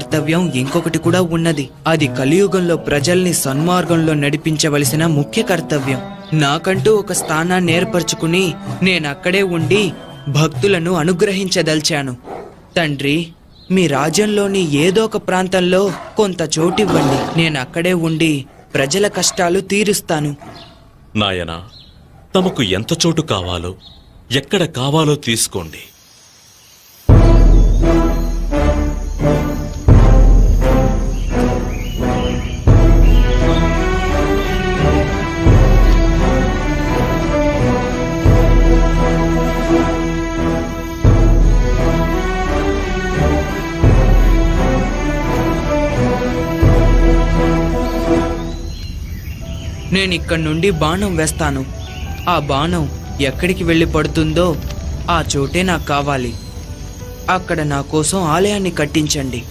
కర్తవ్యం ఇంకొకటి కూడా ఉన్నది. అది కలియుగంలో ప్రజల్ని సన్మార్గంలో నడిపించవలసిన ముఖ్య కర్తవ్యం. నాకంటూ ఒక స్థానాన్ని ఏర్పరచుకుని నేనక్కడే ఉండి భక్తులను అనుగ్రహించదలిచాను. తండ్రి, మీ రాజ్యంలోని ఏదో ఒక ప్రాంతంలో కొంత చోటివ్వండి. నేనక్కడే ఉండి ప్రజల కష్టాలు తీరుస్తాను. నాయనా, తమకు ఎంత చోటు కావాలో, ఎక్కడ కావాలో తీసుకోండి. నేనిక్కడి నుండి బాణం వేస్తాను. ఆ బాణం ఎక్కడికి వెళ్ళి పడుతుందో ఆ చోటే నాకు కావాలి. అక్కడ నా కోసం ఆలయాన్ని కట్టించండి.